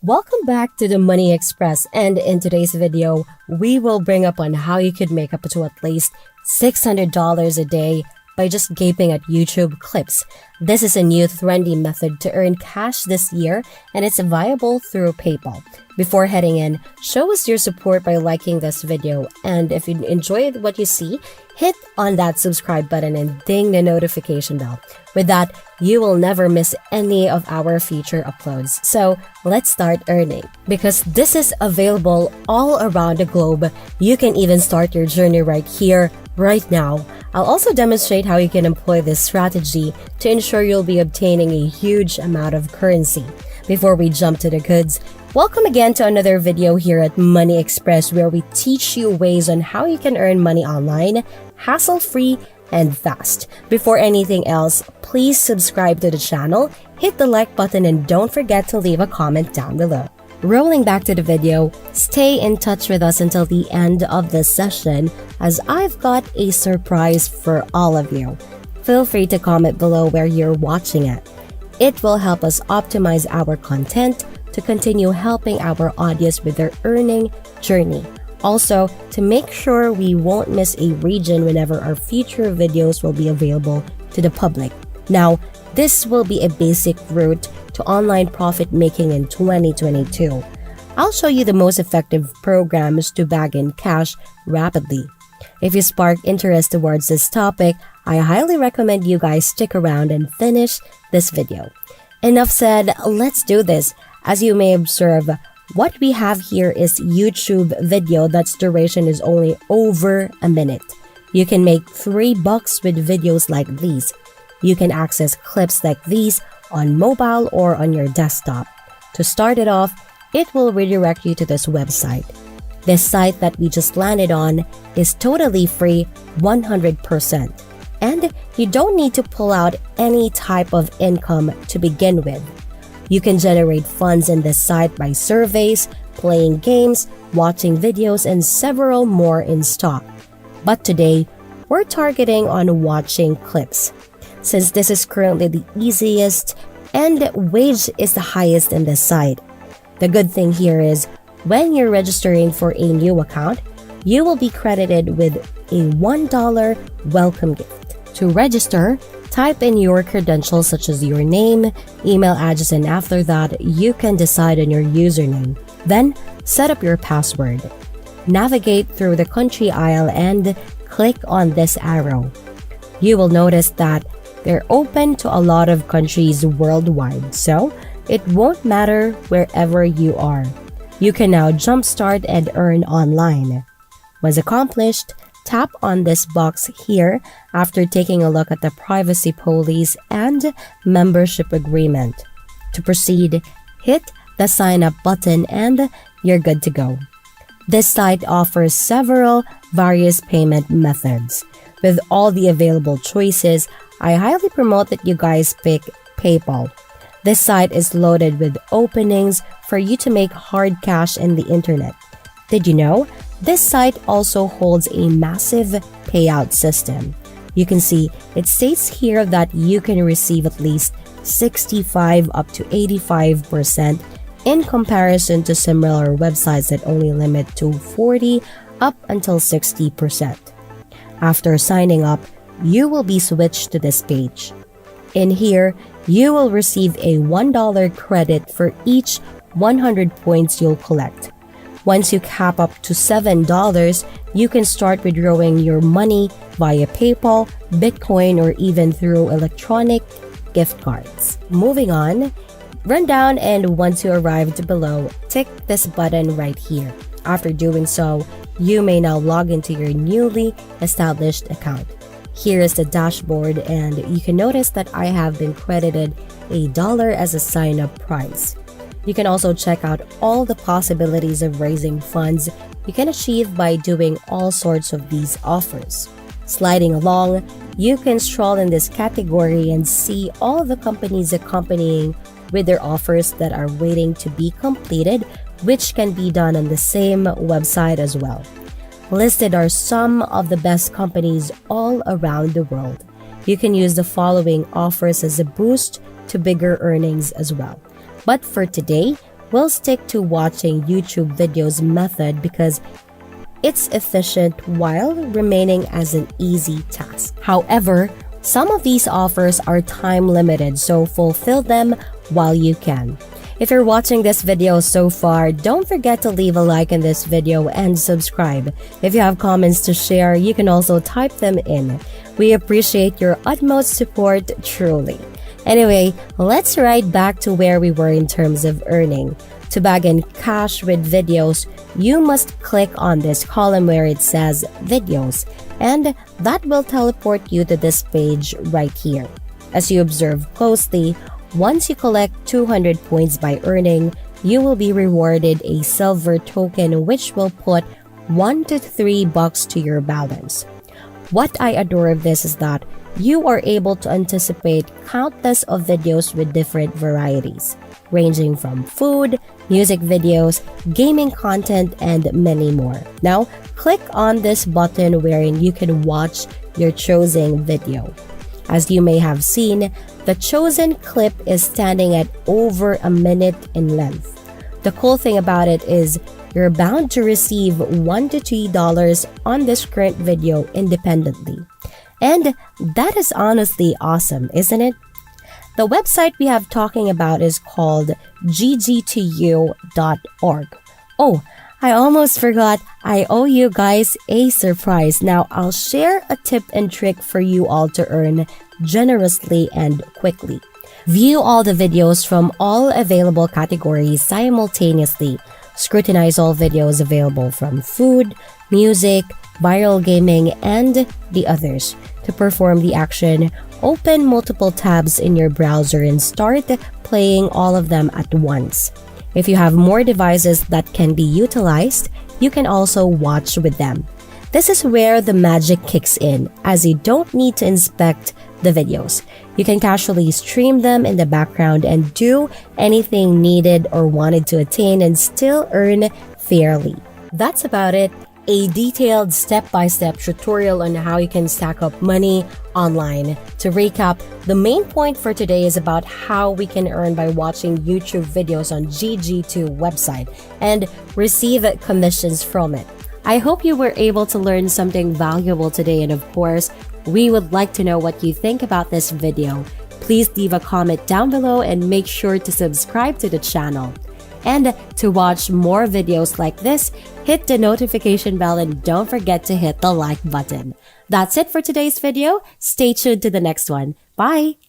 Welcome back to the Money Express, and in today's video, we will bring up on how you could make up to at least $600 a day by just gaping at YouTube clips. This is a new trendy method to earn cash this year, and it's viable through PayPal. Before heading in, show us your support by liking this video, and if you enjoyed what you see, hit on that subscribe button and ding the notification bell. With that, you will never miss any of our future uploads. So let's start earning. Because this is available all around the globe, you can even start your journey right here, right now. I'll also demonstrate how you can employ this strategy to ensure you'll be obtaining a huge amount of currency. Before we jump to the goods, welcome again to another video here at Money Express, where we teach you ways on how you can earn money online, hassle-free and fast. Before anything else, please subscribe to the channel, hit the like button, and don't forget to leave a comment down below. Rolling back to the video, stay in touch with us until the end of this session, as I've got a surprise for all of you. Feel free to comment below where you're watching it. It will help us optimize our content to continue helping our audience with their earning journey. Also, to make sure we won't miss a region whenever our future videos will be available to the public. Now, this will be a basic route to online profit making in 2022. I'll show you the most effective programs to bag in cash rapidly. If you spark interest towards this topic, I highly recommend you guys stick around and finish this video. Enough said, let's do this. As you may observe, what we have here is YouTube video that's duration is only over a minute. You can make $3 with videos like these. You can access clips like these on mobile or on your desktop. To start it off, it will redirect you to this website. This site that we just landed on is totally free 100%. And you don't need to pull out any type of income to begin with. You can generate funds in this site by surveys, playing games, watching videos, and several more in stock. But today, we're targeting on watching clips, since this is currently the easiest and wage is the highest in this site. The good thing here is, when you're registering for a new account, you will be credited with a $1 welcome gift. To register, type in your credentials such as your name, email address, and after that, you can decide on your username. Then, set up your password. Navigate through the country aisle and click on this arrow. You will notice that they're open to a lot of countries worldwide, so it won't matter wherever you are. You can now jumpstart and earn online. Once accomplished, tap on this box here after taking a look at the privacy policy and membership agreement. To proceed, hit the sign up button and you're good to go. This site offers several various payment methods. With all the available choices, I highly promote that you guys pick PayPal. This site is loaded with openings for you to make hard cash in the internet. Did you know? This site also holds a massive payout system. You can see it states here that you can receive at least 65 up to 85% in comparison to similar websites that only limit to 40 up until 60%. After signing up, you will be switched to this page. In here, you will receive a $1 credit for each 100 points you'll collect. Once you cap up to $7, you can start withdrawing your money via PayPal, Bitcoin, or even through electronic gift cards. Moving on, run down, and once you arrived below, tick this button right here. After doing so, you may now log into your newly established account. Here is the dashboard, and you can notice that I have been credited $1 as a sign-up price. You can also check out all the possibilities of raising funds you can achieve by doing all sorts of these offers. Sliding along, you can stroll in this category and see all the companies accompanying with their offers that are waiting to be completed, which can be done on the same website as well. Listed are some of the best companies all around the world. You can use the following offers as a boost to bigger earnings as well. But for today, will stick to watching YouTube videos method because it's efficient while remaining as an easy task. However, some of these offers are time limited, so fulfill them while you can. If you're watching this video so far, don't forget to leave a like in this video and subscribe. If you have comments to share, you can also type them in. We appreciate your utmost support truly. Anyway, let's right back to where we were in terms of earning. To bag in cash with videos, you must click on this column where it says videos, and that will teleport you to this page right here. As you observe closely, once you collect 200 points by earning, you will be rewarded a silver token which will put $1 to $3 to your balance. What I adore of this is that you are able to anticipate countless of videos with different varieties, ranging from food, music videos, gaming content, and many more. Now, click on this button wherein you can watch your chosen video. As you may have seen, the chosen clip is standing at over a minute in length. The cool thing about it is you're bound to receive $1 to $3 on this current video independently. And that is honestly awesome, isn't it? The website we have talking about is called ggtu.org. Oh, I almost forgot, I owe you guys a surprise. Now, I'll share a tip and trick for you all to earn generously and quickly. View all the videos from all available categories simultaneously. Scrutinize all videos available from food, music, viral gaming, and the others. To perform the action, open multiple tabs in your browser and start playing all of them at once. If you have more devices that can be utilized, you can also watch with them. This is where the magic kicks in, as you don't need to inspect the videos. You can casually stream them in the background and do anything needed or wanted to attain and still earn fairly. That's about it. A detailed step-by-step tutorial on how you can stack up money online. To recap, the main point for today is about how we can earn by watching YouTube videos on GG2 website and receive commissions from it. I hope you were able to learn something valuable today, and of course, we would like to know what you think about this video. Please leave a comment down below and make sure to subscribe to the channel. And to watch more videos like this, hit the notification bell and don't forget to hit the like button. That's it for today's video. Stay tuned to the next one. Bye!